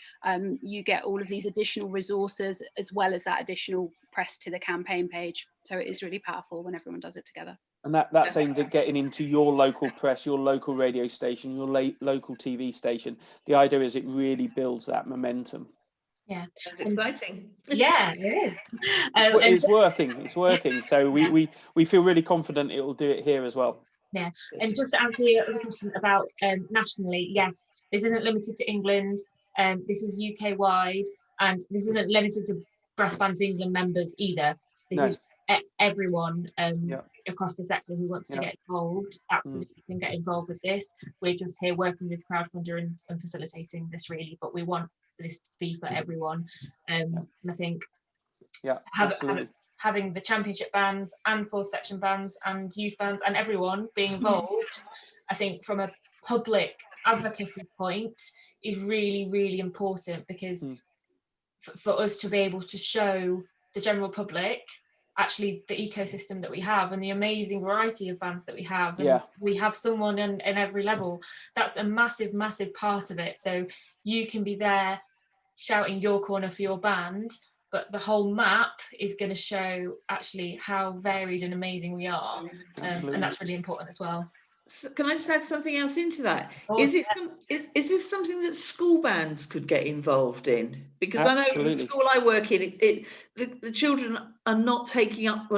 you get all of these additional resources as well as that additional press to the campaign page. So it is really powerful when everyone does it together. And that's aimed at getting into your local press, your local radio station, your local TV station. The idea is it really builds that momentum. Yeah, That's exciting. Yeah, it is. It's working. It's working. So we feel really confident it will do it here as well. Yeah, and just to answer your other question about nationally, yes, this isn't limited to England. This is UK wide, and this isn't limited to Brass Bands England members either. This is everyone across the sector who wants to get involved. Absolutely can get involved with this. We're just here working with Crowdfunder and facilitating this, really, but we want this to be for everyone. And I think having the championship bands and fourth section bands and youth bands and everyone being involved, I think from a public advocacy point is really, really important, because for us to be able to show the general public actually the ecosystem that we have and the amazing variety of bands that we have, and we have someone in every level. That's a massive, massive part of it. So you can be there shouting your corner for your band, but the whole map is going to show actually how varied and amazing we are, and that's really important as well. So can I just add something else into that? Is this something that school bands could get involved in? Because I know the school I work in, the children are not taking up,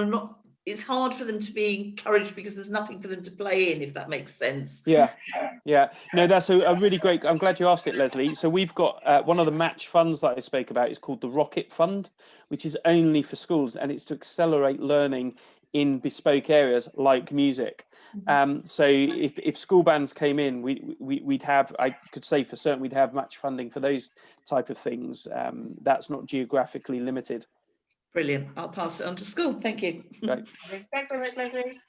it's hard for them to be encouraged because there's nothing for them to play in, if that makes sense. Yeah. No, that's a really great, I'm glad you asked it, Leslie. So we've got one of the match funds that I spoke about is called the Rocket Fund, which is only for schools, and it's to accelerate learning in bespoke areas like music. So if school bands came in, we'd have, I could say for certain, we'd have match funding for those type of things. That's not geographically limited. Brilliant. I'll pass it on to school. Thank you. Great. Thanks very much, Leslie.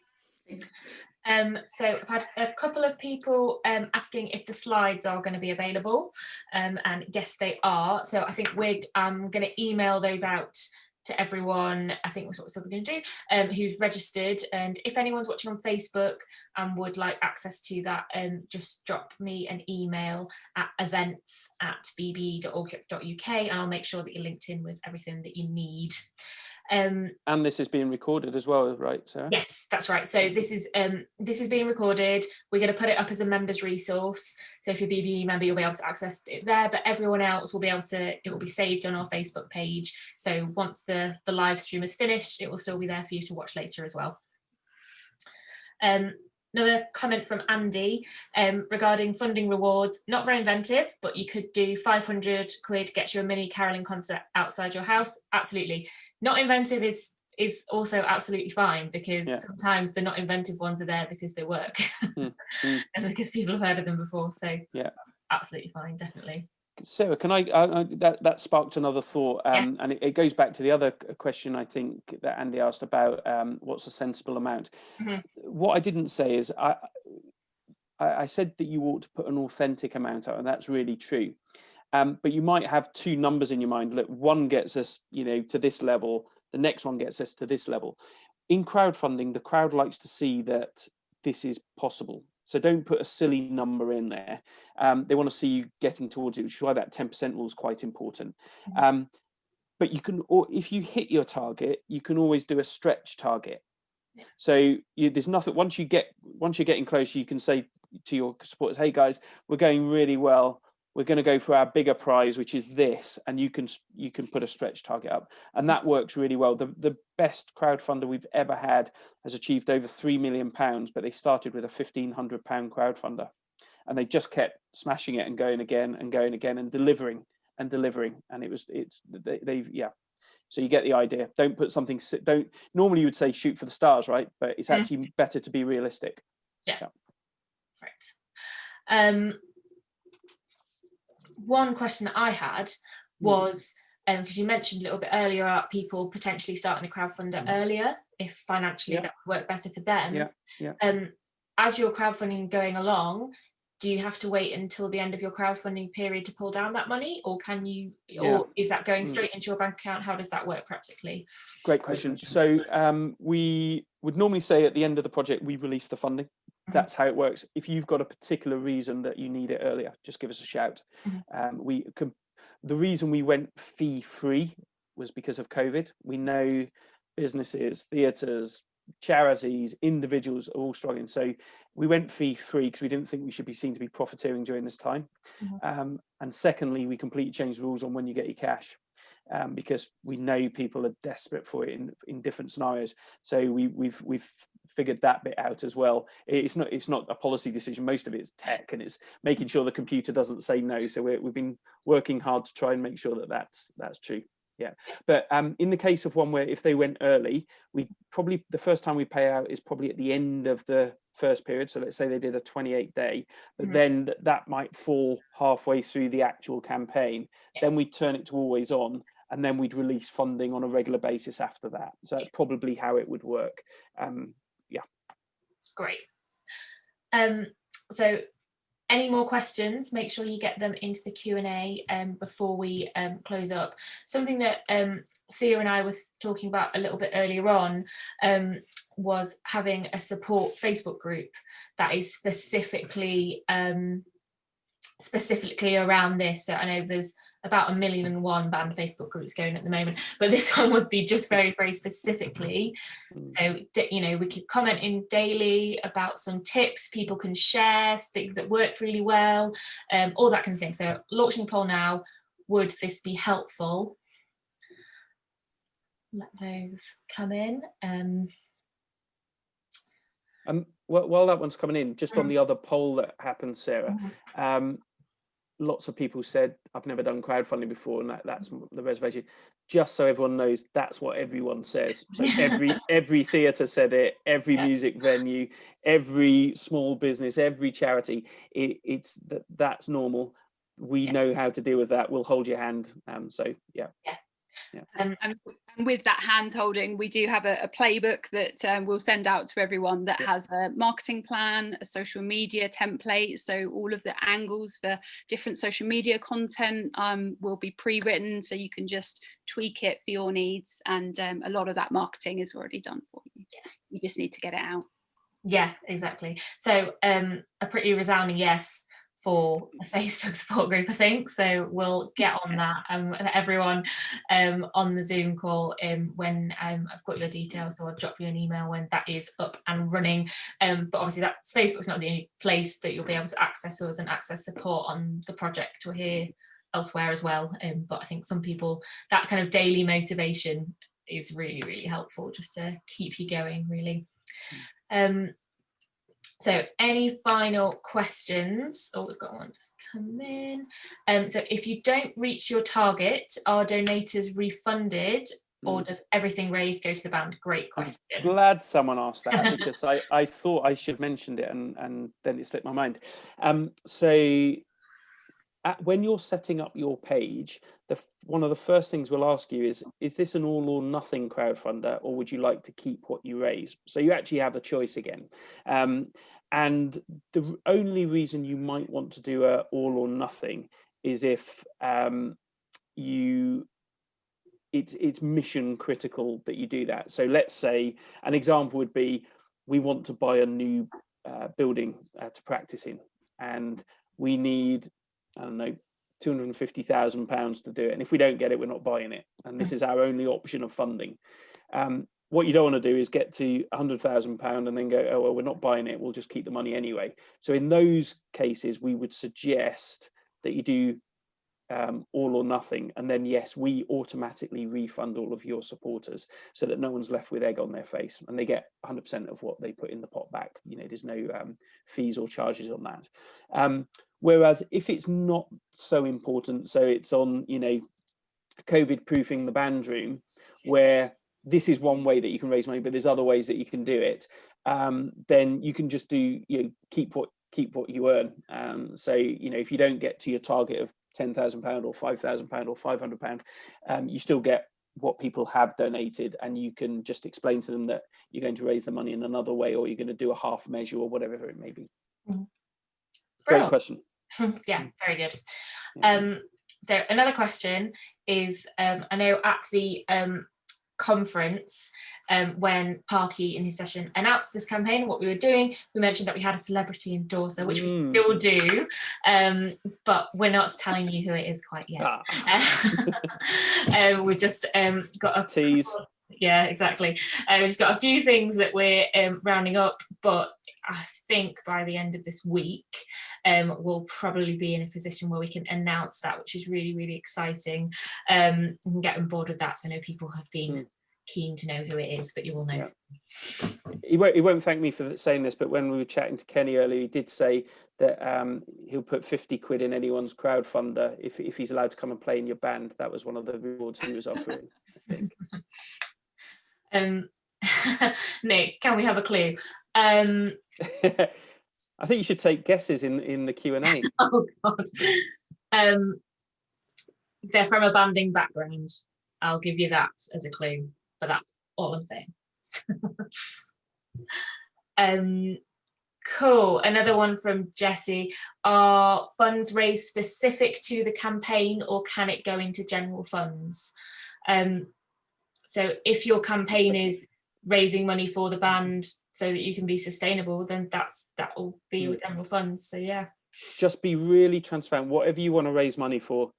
So I've had a couple of people asking if the slides are going to be available, and yes, they are. So I think I'm going to email those out to everyone. I think that's what we're going to do, who's registered. And if anyone's watching on Facebook and would like access to that, just drop me an email at events@bbe.org.uk, and I'll make sure that you're linked in with everything that you need. And this is being recorded as well, right, Sarah? Yes, that's right. So this is being recorded. We're going to put it up as a members resource. So if you're a BBE member, you'll be able to access it there, but everyone else will be able to, it will be saved on our Facebook page. So once the live stream is finished, it will still be there for you to watch later as well. Another comment from Andy regarding funding rewards. Not very inventive, but you could do 500 quid, get you a mini caroling concert outside your house. Absolutely. Not inventive is is also absolutely fine, because sometimes the not inventive ones are there because they work and because people have heard of them before. So that's absolutely fine, definitely. Sarah, can I that sparked another thought, and it goes back to the other question I think that Andy asked about what's a sensible amount. What I didn't say is I said that you ought to put an authentic amount out, and that's really true. But you might have two numbers in your mind. Look, one gets us, to this level. The next one gets us to this level. In crowdfunding, the crowd likes to see that this is possible. So don't put a silly number in there. They want to see you getting towards it, which is why that 10% rule is quite important. But you can, or if you hit your target, you can always do a stretch target. So there's nothing, once you're getting closer, you can say to your supporters, hey guys, we're going really well. We're going to go for our bigger prize, which is this, and you can put a stretch target up, and that works really well. The best crowdfunder we've ever had has achieved over £3 million, but they started with a £1,500 crowdfunder, and they just kept smashing it and going again and going again and delivering, and they've So you get the idea. Don't put something. Normally you would say shoot for the stars, right? But it's actually better to be realistic. Yeah. Right. One question that I had was, because you mentioned a little bit earlier about people potentially starting the crowdfunder earlier, if financially that would work better for them. As your crowdfunding going along, do you have to wait until the end of your crowdfunding period to pull down that money, or can you, or is that going straight into your bank account? How does that work practically? Great question. So we would normally say at the end of the project, we release the funding. That's how it works. If you've got a particular reason that you need it earlier, just give us a shout. The reason we went fee-free was because of COVID. We know businesses, theatres, charities, individuals are all struggling. So we went fee-free because we didn't think we should be seen to be profiteering during this time. And secondly, we completely changed the rules on when you get your cash. Because we know people are desperate for it in different scenarios. So we've figured that bit out as well. It's not a policy decision. Most of it is tech, and it's making sure the computer doesn't say no. So we've been working hard to try and make sure that that's true. Yeah, but in the case of one where if they went early, we probably, the first time we pay out is probably at the end of the first period. So let's say they did a 28-day, but then that might fall halfway through the actual campaign. Then we turn it to always on, and then we'd release funding on a regular basis after that. So that's probably how it would work. Great. So any more questions, make sure you get them into the Q&A before we close up. Something that Thea and I was talking about a little bit earlier on was having a support Facebook group that is specifically around this. So I know there's about 1,000,001 banned Facebook groups going at the moment, but this one would be just very, very specifically. So, we could comment in daily about some tips people can share, things that worked really well, all that kind of thing. So launching a poll now, would this be helpful? Let those come in. While that one's coming in, just on the other poll that happened, Sarah, lots of people said, I've never done crowdfunding before, and that's the reservation. Just so everyone knows, that's what everyone says. So every theatre said it, every music venue, every small business, every charity, that's normal. We know how to deal with that. We'll hold your hand. And with that hand holding, we do have a playbook that we'll send out to everyone that has a marketing plan, a social media template. So all of the angles for different social media content will be pre-written, so you can just tweak it for your needs. And a lot of that marketing is already done for you. You just need to get it out. Yeah, exactly. So a pretty resounding yes for a Facebook support group, I think. So we'll get on that, everyone on the Zoom call when I've got your details, so I'll drop you an email when that is up and running. But obviously that Facebook's not the only place that you'll be able to access us and access support on the project. We're here elsewhere as well, but I think some people, that kind of daily motivation is really, really helpful just to keep you going, really. So any final questions? Oh, we've got one just come in. So if you don't reach your target, are donators refunded or does everything raised go to the band? Great question. I'm glad someone asked that, because I thought I should have mentioned it, and then it slipped my mind. When you're setting up your page, one of the first things we'll ask you is this an all or nothing crowdfunder, or would you like to keep what you raise? So you actually have a choice again. And the only reason you might want to do a all or nothing is if it's mission critical that you do that. So let's say an example would be, we want to buy a new building to practice in, and we need, I don't know, £250,000 to do it. And if we don't get it, we're not buying it. And this is our only option of funding. What you don't want to do is get to £100,000 and then go, oh, well, we're not buying it, we'll just keep the money anyway. So in those cases, we would suggest that you do all or nothing, and then yes, we automatically refund all of your supporters, so that no one's left with egg on their face, and they get 100% of what they put in the pot back. You know, there's no fees or charges on that. Whereas if it's not so important, so it's on, you know, COVID proofing the band room, where this is one way that you can raise money, but there's other ways that you can do it, then you can just do, you know, keep what you earn. So, you know, if you don't get to your target of £10,000 or £5,000 or £500, you still get what people have donated, and you can just explain to them that you're going to raise the money in another way, or you're going to do a half measure, or whatever it may be. Great question. Yeah, very good. So another question is, I know at the conference, when Parky in his session announced this campaign and what we were doing, we mentioned that we had a celebrity endorser, which we still do, but we're not telling you who it is quite yet. We just got a tease. Yeah, exactly. We've just got a few things that we're rounding up, but I think by the end of this week, we'll probably be in a position where we can announce that, which is really, really exciting. We can get on board with that. So I know people have been keen to know who it is, but you will know. Yeah. He won't thank me for saying this, but when we were chatting to Kenny earlier, he did say that he'll put 50 quid in anyone's crowdfunder if he's allowed to come and play in your band. That was one of the rewards he was offering, I think. Nick, can we have a clue? I think you should take guesses in the Q&A. Oh God. They're from a banding background. I'll give you that as a clue, but that's all I'm saying. Cool. Another one from Jessie. Are funds raised specific to the campaign, or can it go into general funds? So if your campaign is raising money for the band so that you can be sustainable, then that will be your general funds. So yeah. Just be really transparent. Whatever you want to raise money for,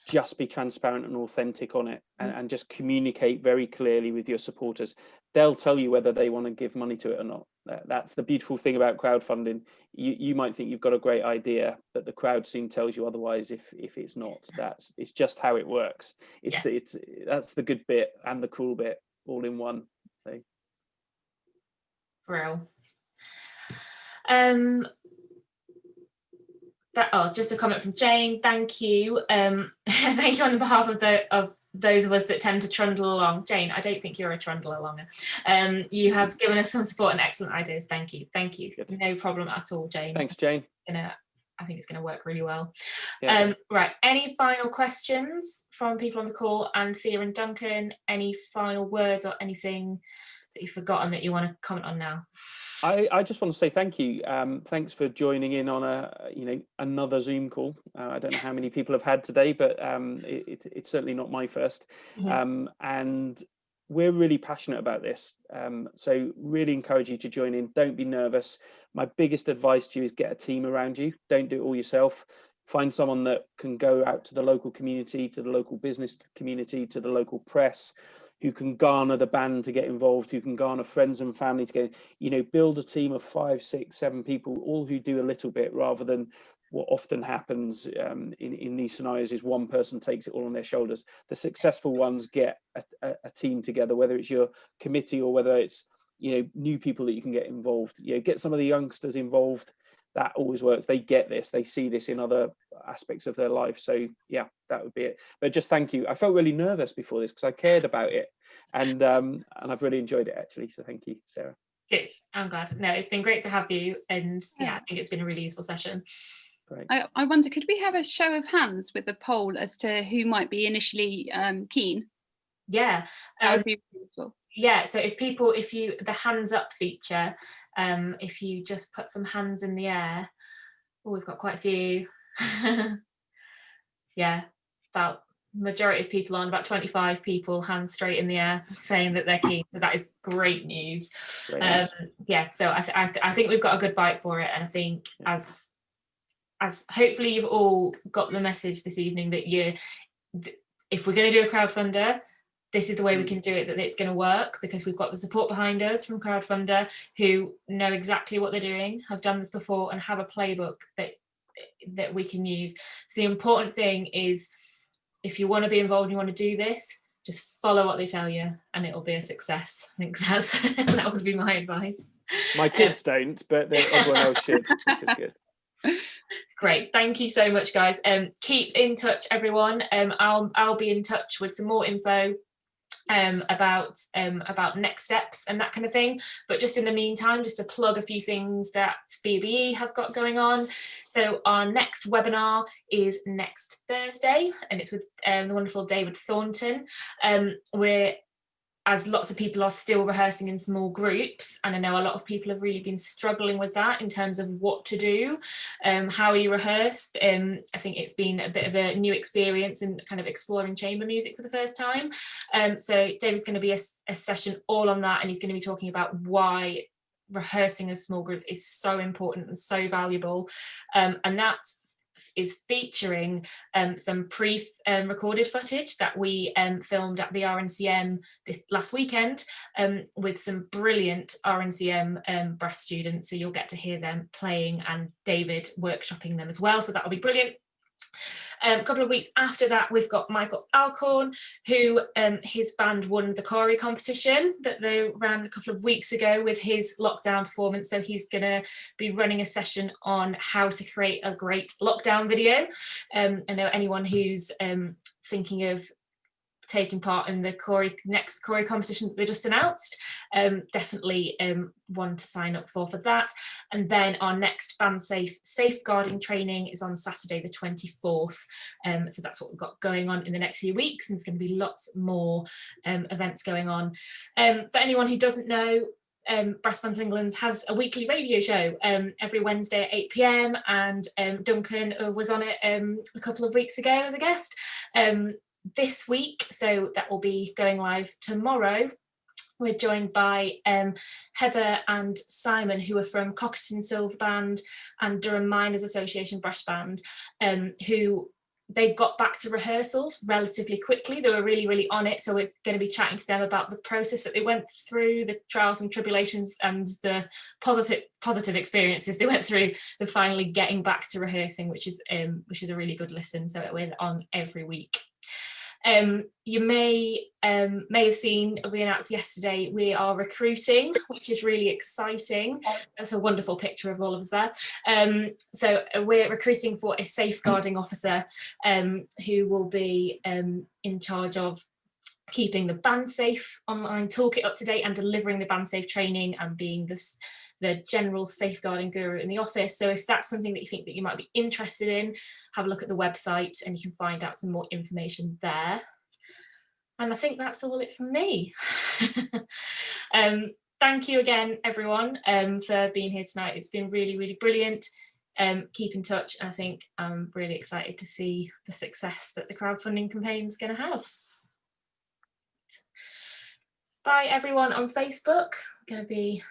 just be transparent and authentic on it, and just communicate very clearly with your supporters. They'll tell you whether they want to give money to it or not. That's the beautiful thing about crowdfunding. You might think you've got a great idea, but the crowd soon tells you otherwise if it's not. It's just how it works. That's the good bit and the cruel bit all in one. So. Bro. Just a comment from Jane. Thank you. Thank you on behalf of those of us that tend to trundle along. Jane, I don't think you're a trundle alonger. You have given us some support and excellent ideas. Thank you. Good. No problem at all, Jane. Thanks, Jane. I think it's going to work really well. Yeah. Right. Any final questions from people on the call? And Thea and Duncan, any final words or anything that you've forgotten that you want to comment on now? I just want to say thank you. Thanks for joining in on another Zoom call. I don't know how many people have had today, but it's certainly not my first. And we're really passionate about this. So really encourage you to join in. Don't be nervous. My biggest advice to you is get a team around you. Don't do it all yourself. Find someone that can go out to the local community, to the local business community, to the local press, who can garner the band to get involved, who can garner friends and family to get, build a team of 5, 6, 7 people, all who do a little bit, rather than what often happens in these scenarios is one person takes it all on their shoulders. The successful ones get a team together, whether it's your committee or whether it's, new people that you can get involved. Get some of the youngsters involved. that always works. They get this, they see this in other aspects of their life. So yeah, that would be it. But just thank you. I felt really nervous before this because I cared about it, and I've really enjoyed it actually. So thank you, Sarah. Good, I'm glad. No, it's been great to have you, and yeah, I think it's been a really useful session. Great. I wonder, could we have a show of hands with a poll as to who might be initially keen? Yeah, That would be useful. yeah, so if the hands up feature, if you just put some hands in the air, oh, we've got quite a few. Yeah, about majority of people on, about 25 people, hands straight in the air, saying that they're keen. So that is great news. Yeah, so I think we've got a good bite for it, and I think as hopefully you've all got the message this evening that if we're going to do a crowdfunder, this is the way we can do it, that it's going to work, because we've got the support behind us from Crowdfunder who know exactly what they're doing, have done this before, and have a playbook that we can use. So the important thing is, if you want to be involved and you want to do this, just follow what they tell you and it'll be a success. I think that would be my advice. My kids don't, but everyone else should. This is good. Great, thank you so much, guys. Keep in touch, everyone. I'll be in touch with some more info about next steps and that kind of thing, but just in the meantime, just to plug a few things that BBE have got going on. So our next webinar is next Thursday, and it's with the wonderful David Thornton. We're, as lots of people are still rehearsing in small groups, and I know a lot of people have really been struggling with that in terms of what to do, how you rehearse. I think it's been a bit of a new experience in kind of exploring chamber music for the first time. So David's going to be a session all on that, and he's going to be talking about why rehearsing as small groups is so important and so valuable, and that is featuring some pre-recorded footage that we filmed at the RNCM this last weekend with some brilliant RNCM brass students, so you'll get to hear them playing and David workshopping them as well, so that'll be brilliant. A couple of weeks after that, we've got Michael Alcorn, who his band won the Corey competition that they ran a couple of weeks ago with his lockdown performance. So he's going to be running a session on how to create a great lockdown video. I know anyone who's thinking of taking part in the next Corey competition that they just announced, definitely one to sign up for that. And then our next band safeguarding training is on Saturday the 24th, so that's what we've got going on in the next few weeks, and there's going to be lots more events going on. For anyone who doesn't know, Brass Bands England has a weekly radio show every Wednesday at 8 PM, and Duncan was on it a couple of weeks ago as a guest. This week, so that will be going live tomorrow, we're joined by Heather and Simon, who are from Cockerton Silver Band and Durham Miners Association Brass Band, who they got back to rehearsals relatively quickly. They were really, really on it. So we're going to be chatting to them about the process that they went through, the trials and tribulations, and the positive experiences they went through of finally getting back to rehearsing, which is a really good listen. So we're on every week. You may have seen, we announced yesterday, we are recruiting, which is really exciting. That's a wonderful picture of all of us there. So we're recruiting for a safeguarding officer who will be in charge of keeping the BandSafe online toolkit up to date and delivering the BandSafe training and being the general safeguarding guru in the office. So if that's something that you think that you might be interested in, have a look at the website and you can find out some more information there. And I think that's all it from me. Thank you again, everyone, for being here tonight. It's been really, really brilliant. Keep in touch. And I think I'm really excited to see the success that the crowdfunding campaign is going to have. Bye, everyone on Facebook. I'm going to be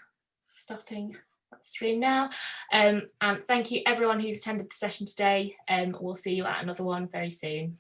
stopping that stream now, and thank you everyone who's attended the session today. We'll see you at another one very soon.